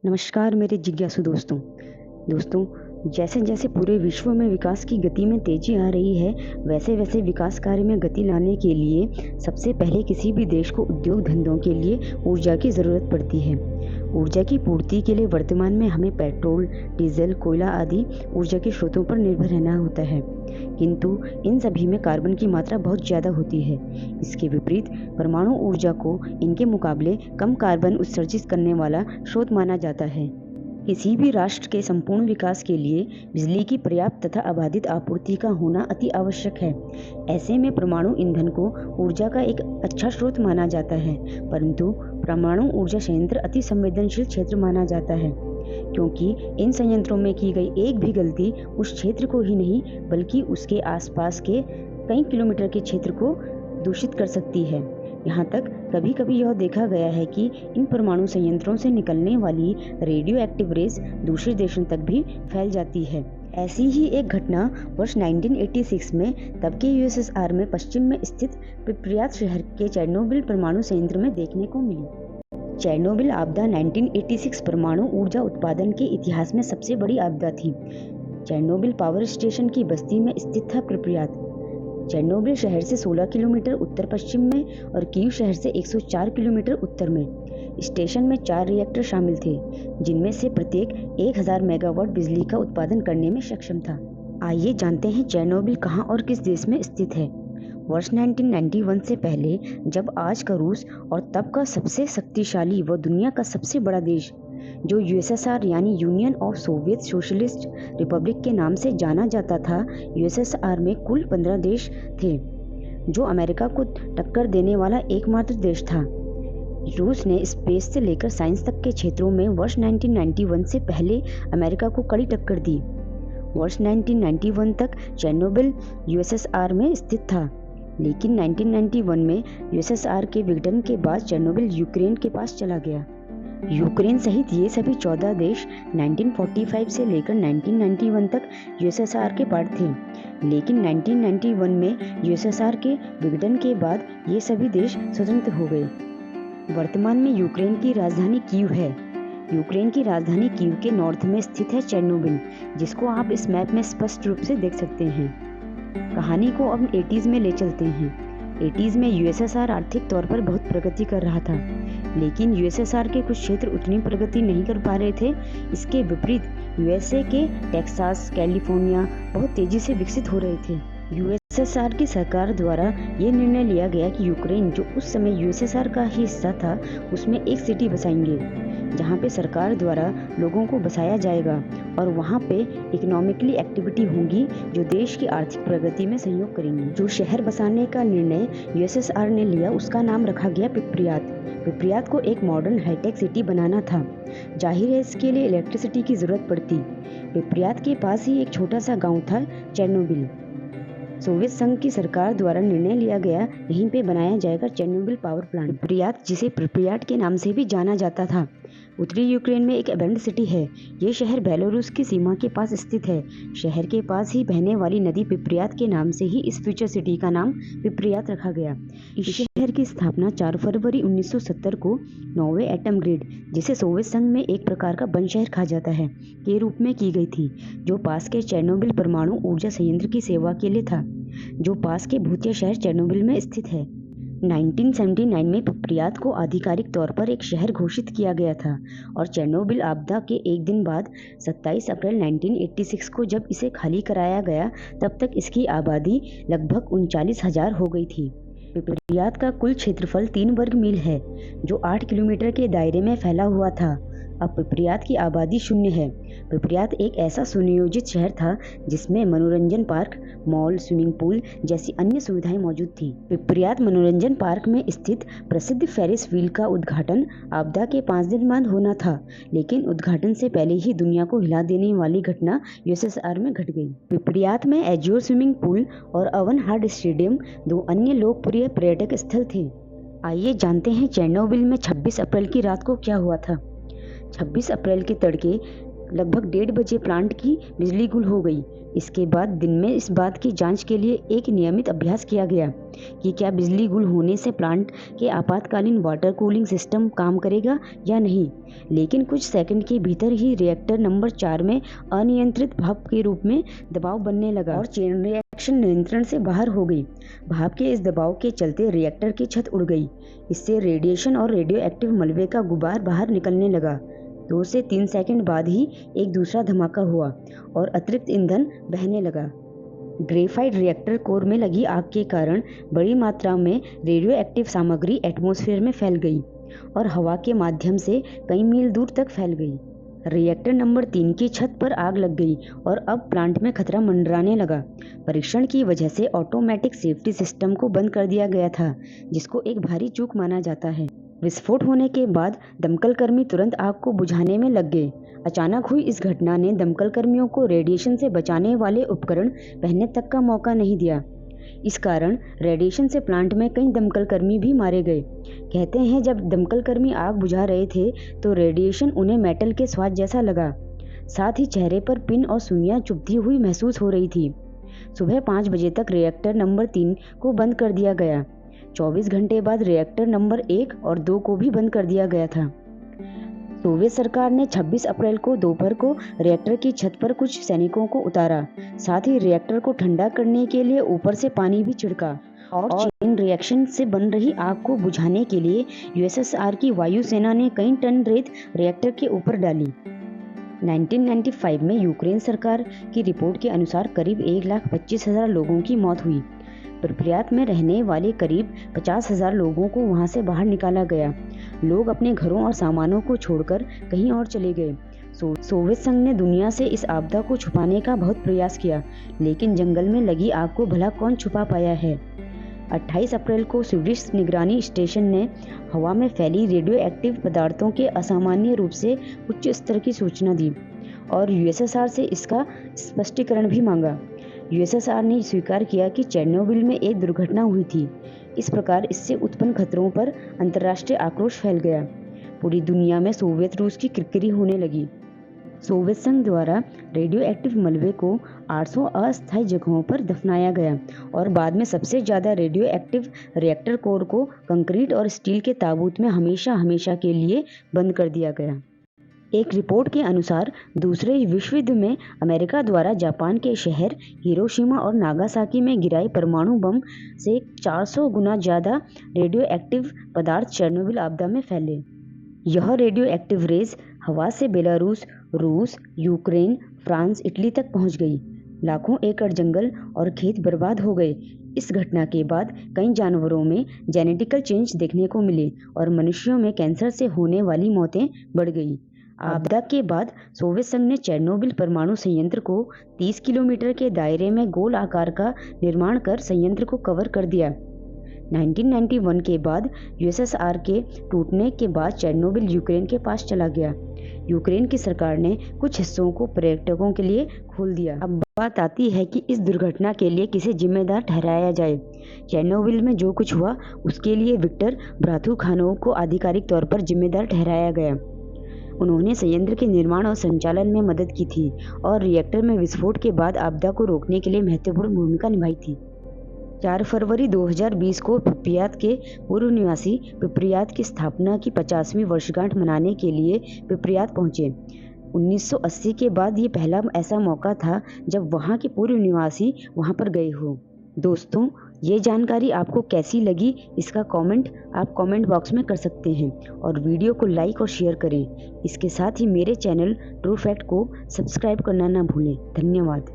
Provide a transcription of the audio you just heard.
नमस्कार मेरे जिज्ञासु दोस्तों। दोस्तों, जैसे-जैसे पूरे विश्व में विकास की गति में तेज़ी आ रही है, वैसे-वैसे विकास कार्य में गति लाने के लिए सबसे पहले किसी भी देश को उद्योग-धंधों के लिए ऊर्जा की ज़रूरत पड़ती है। ऊर्जा की पूर्ति के लिए वर्तमान में हमें पेट्रोल, डीज़ल, कोयला आदि ऊर्जा के स्रोतों पर निर्भर रहना होता है, किंतु इन सभी में कार्बन की मात्रा बहुत ज़्यादा होती है। इसके विपरीत परमाणु ऊर्जा को इनके मुकाबले कम कार्बन उत्सर्जित करने वाला स्रोत माना जाता है। किसी भी राष्ट्र के संपूर्ण विकास के लिए बिजली की पर्याप्त तथा अबाधित आपूर्ति का होना अति आवश्यक है। ऐसे में परमाणु ईंधन को ऊर्जा का एक अच्छा स्रोत माना जाता है, परंतु परमाणु ऊर्जा संयंत्र अति संवेदनशील क्षेत्र माना जाता है, क्योंकि इन संयंत्रों में की गई एक भी गलती उस क्षेत्र को ही नहीं बल्कि उसके आसपास के कई किलोमीटर के क्षेत्र को दूषित कर सकती है। यहाँ तक कभी-कभी यह देखा गया है कि इन परमाणु संयंत्रों से निकलने वाली रेडियो एक्टिव रेस दूसरे देशों तक भी फैल जाती है। ऐसी ही एक घटना वर्ष 1986 में तब के यूएसएसआर में पश्चिम में स्थित प्रिप्यात शहर के चेर्नोबिल परमाणु संयंत्र में देखने को मिली। चेर्नोबिल आपदा 1986 परमाणु ऊर्जा उत्पादन के इतिहास में सबसे बड़ी आपदा थी। चेर्नोबिल पावर स्टेशन की बस्ती में स्थित था प्रिप्यात। चेर्नोबिल शहर से 16 किलोमीटर उत्तर पश्चिम में और कीव शहर से 104 किलोमीटर उत्तर में। स्टेशन में 4 रिएक्टर शामिल थे, जिनमें से प्रत्येक 1000 मेगावाट बिजली का उत्पादन करने में सक्षम था। आइए जानते हैं चेर्नोबिल कहाँ और किस देश में स्थित है। वर्ष 1991 से पहले, जब आज का रूस और तब का सबसे शक्तिशाली व दुनिया का सबसे बड़ा देश जो यूएसएसआर यानी union of Soviet socialist Republic के नाम से जाना जाता था, यूएसएसआर में कुल 15 देश थे, जो अमेरिका को टक्कर देने वाला एकमात्र देश था। रूस ने स्पेस से लेकर साइंस तक के क्षेत्रों में वर्ष 1991 से पहले अमेरिका को कड़ी टक्कर दी। वर्ष 1991 तक चेर्नोबिल यूएसएसआर में स्थित था, लेकिन 1991 में यूएसएसआर के विघटन के बाद चेर्नोबिल यूक्रेन के पास चला गया। यूक्रेन सहित ये सभी 14 देश 1945 से लेकर 1991 तक यूएसएसआर के पार्ट थे, लेकिन 1991 में यूएसएसआर के विघटन के बाद ये सभी देश स्वतंत्र हो गए। वर्तमान में यूक्रेन की राजधानी कीव है। यूक्रेन की राजधानी कीव के नॉर्थ में स्थित है चेर्नोबिल, जिसको आप इस मैप में स्पष्ट रूप से देख सकते हैं। कहानी को अब 80s में ले चलते हैं। 80s में यूएसएसआर आर्थिक तौर पर बहुत प्रगति कर रहा था, लेकिन यूएसएसआर के कुछ क्षेत्र उतनी प्रगति नहीं कर पा रहे थे। इसके विपरीत यूएसए के टेक्सास, कैलिफोर्निया बहुत तेजी से विकसित हो रहे थे। यूएसएसआर की सरकार द्वारा ये निर्णय लिया गया कि यूक्रेन, जो उस समय यूएसएसआर का ही हिस्सा था, उसमें एक सिटी बसाएंगे, जहाँ पे सरकार द्वारा लोगों को बसाया जाएगा और वहाँ पे इकोनॉमिकली एक्टिविटी होंगी जो देश की आर्थिक प्रगति में सहयोग करेंगी। जो शहर बसाने का निर्णय यूएसएसआर ने लिया, उसका नाम रखा गया प्रिप्यात। प्रिप्यात को एक मॉडर्न हाईटेक सिटी बनाना था। जाहिर है इसके लिए इलेक्ट्रिसिटी की जरूरत पड़ती। प्रिप्यात के पास ही एक छोटा सा गाँव था, चेर्नोबिल। सोवियत संघ की सरकार द्वारा निर्णय लिया गया, यहीं पे बनाया जाएगा चेर्नोबिल पावर प्लांट। प्रिप्यात, जिसे प्रिप्याट के नाम से भी जाना जाता था, उत्तरी यूक्रेन में एक अबैंड सिटी है। ये शहर बेलारूस की सीमा के पास स्थित है। शहर के पास ही बहने वाली नदी प्रिप्यात के नाम से ही इस फ्यूचर सिटी का नाम प्रिप्यात रखा गया। इस शहर की स्थापना 4 फरवरी 1970 को नॉर्वे एटम ग्रिड, जिसे सोवियत संघ में एक प्रकार का बंद शहर कहा जाता है, के रूप में की गई थी, जो पास के चेर्नोबिल परमाणु ऊर्जा संयंत्र की सेवा के लिए था, जो पास के भूतिया शहर चेर्नोबिल में स्थित है। 1979 में प्रिप्यात को आधिकारिक तौर पर एक शहर घोषित किया गया था और चेर्नोबिल आपदा के एक दिन बाद 27 अप्रैल 1986 को जब इसे खाली कराया गया, तब तक इसकी आबादी लगभग 39,000 हो गई थी। प्रिप्यात का कुल क्षेत्रफल 3 वर्ग मील है, जो 8 किलोमीटर के दायरे में फैला हुआ था। अब प्रिप्यात की आबादी 0 है। प्रिप्यात एक ऐसा सुनियोजित शहर था जिसमें मनोरंजन पार्क, मॉल, स्विमिंग पूल जैसी अन्य सुविधाएं मौजूद थी। प्रिप्यात मनोरंजन पार्क में स्थित प्रसिद्ध फेरिस व्हील का उद्घाटन आपदा के 5 दिन बाद होना था, लेकिन उद्घाटन से पहले ही दुनिया को हिला देने वाली घटना यूएसएसआर में घट गई। प्रिप्यात में एज्योर स्विमिंग पूल और अवन हार्ड स्टेडियम 2 अन्य लोकप्रिय पर्यटक स्थल थे। आइए जानते हैं चेर्नोबिल में 26 अप्रैल की रात को क्या हुआ था। 26 अप्रैल के तड़के लगभग 1:30 बजे प्लांट की बिजली गुल हो गई। इसके बाद दिन में इस बात की जांच के लिए एक नियमित अभ्यास किया गया कि क्या बिजली गुल होने से प्लांट के आपातकालीन वाटर कूलिंग सिस्टम काम करेगा या नहीं। लेकिन कुछ सेकंड के भीतर ही रिएक्टर नंबर 4 में अनियंत्रित भाप के रूप में दबाव बनने लगा और चेन रिएक्शन नियंत्रण से बाहर हो गई। भाप के इस दबाव के चलते रिएक्टर की छत उड़ गई। इससे रेडिएशन और रेडियो एक्टिव मलबे का गुबार बाहर निकलने लगा। 2 से 3 सेकंड बाद ही एक दूसरा धमाका हुआ और अतिरिक्त ईंधन बहने लगा। ग्रेफाइट रिएक्टर कोर में लगी आग के कारण बड़ी मात्रा में रेडियो एक्टिव सामग्री एटमॉस्फेयर में फैल गई और हवा के माध्यम से कई मील दूर तक फैल गई। रिएक्टर नंबर 3 की छत पर आग लग गई और अब प्लांट में खतरा मंडराने लगा। परीक्षण की वजह से ऑटोमेटिक सेफ्टी सिस्टम को बंद कर दिया गया था, जिसको एक भारी चूक माना जाता है। विस्फोट होने के बाद दमकल कर्मी तुरंत आग को बुझाने में लग गए। अचानक हुई इस घटना ने दमकल कर्मियों को रेडिएशन से बचाने वाले उपकरण पहनने तक का मौका नहीं दिया। इस कारण रेडिएशन से प्लांट में कई दमकल कर्मी भी मारे गए। कहते हैं जब दमकल कर्मी आग बुझा रहे थे तो रेडिएशन उन्हें मेटल के स्वाद जैसा लगा। साथ ही चेहरे पर पिन और सुइयां चुभती हुई महसूस हो रही थी। सुबह 5 बजे तक रिएक्टर नंबर 3 को बंद कर दिया गया। 24 घंटे बाद रिएक्टर नंबर 1 और 2 को भी बंद कर दिया गया था। सोवियत सरकार ने 26 अप्रैल को दोपहर को रिएक्टर की छत पर कुछ सैनिकों को उतारा। साथ ही रिएक्टर को ठंडा करने के लिए ऊपर से पानी भी छिड़का और चेन रिएक्शन से बन रही आग को बुझाने के लिए यूएसएसआर की वायुसेना ने कई टन रेत रिएक्टर के ऊपर डाली। 1995 में यूक्रेन सरकार की रिपोर्ट के अनुसार करीब 1,25,000 लोगों की मौत हुई। प्रप्रियात में रहने वाले करीब 50,000 लोगों को वहां से बाहर निकाला गया। लोग अपने घरों और सामानों को छोड़कर कहीं और चले गए। सोवियत संघ ने दुनिया से इस आपदा को छुपाने का बहुत प्रयास किया, लेकिन जंगल में लगी आग को भला कौन छुपा पाया है। 28 अप्रैल को स्वीडिश निगरानी स्टेशन ने हवा में फैली रेडियो एक्टिव पदार्थों के असामान्य रूप से उच्च स्तर की सूचना दी और यूएसएसआर से इसका स्पष्टीकरण भी मांगा। यूएसएसआर ने स्वीकार किया कि चेर्नोबिल में एक दुर्घटना हुई थी। इस प्रकार इससे उत्पन्न खतरों पर अंतर्राष्ट्रीय आक्रोश फैल गया। पूरी दुनिया में सोवियत रूस की किरकिरी होने लगी। सोवियत संघ द्वारा रेडियो एक्टिव मलबे को 800 अस्थायी जगहों पर दफनाया गया और बाद में सबसे ज़्यादा रेडियो एक्टिव रिएक्टर कोर को कंक्रीट और स्टील के ताबूत में हमेशा हमेशा के लिए बंद कर दिया गया। एक रिपोर्ट के अनुसार दूसरे विश्व युद्ध में अमेरिका द्वारा जापान के शहर हिरोशिमा और नागासाकी में गिराए परमाणु बम से 400 गुना ज़्यादा रेडियो एक्टिव पदार्थ चेर्नोबिल आपदा में फैले। यह रेडियो एक्टिव रेज हवा से बेलारूस, रूस, यूक्रेन, फ्रांस, इटली तक पहुंच गई। लाखों एकड़ जंगल और खेत बर्बाद हो गए। इस घटना के बाद कई जानवरों में जेनेटिकल चेंज देखने को मिले और मनुष्यों में कैंसर से होने वाली मौतें बढ़ गई। आपदा के बाद सोवियत संघ ने चेर्नोबिल परमाणु संयंत्र को 30 किलोमीटर के दायरे में गोल आकार का निर्माण कर संयंत्र को कवर कर दिया। 1991 के बाद यूएसएसआर के टूटने के बाद चेर्नोबिल यूक्रेन के पास चला गया। यूक्रेन की सरकार ने कुछ हिस्सों को पर्यटकों के लिए खोल दिया। अब बात आती है कि इस दुर्घटना के लिए किसे जिम्मेदार ठहराया जाए। चेर्नोबिल में जो कुछ हुआ उसके लिए विक्टर ब्रातुखानोव को आधिकारिक तौर पर जिम्मेदार ठहराया गया। उन्होंने संयंत्र के निर्माण और संचालन में मदद की थी और रिएक्टर में विस्फोट के बाद आपदा को रोकने के लिए महत्वपूर्ण भूमिका निभाई थी। 4 फरवरी 2020 को पिपरियात के पूर्व निवासी पिपरियात की स्थापना की 50वीं वर्षगांठ मनाने के लिए पिपरियात पहुंचे। 1980 के बाद ये पहला ऐसा मौका था जब वहां के पूर्व निवासी वहां पर गए हो। दोस्तों, ये जानकारी आपको कैसी लगी इसका कमेंट आप कमेंट बॉक्स में कर सकते हैं और वीडियो को लाइक और शेयर करें। इसके साथ ही मेरे चैनल ट्रू फैक्ट को सब्सक्राइब करना ना भूलें। धन्यवाद।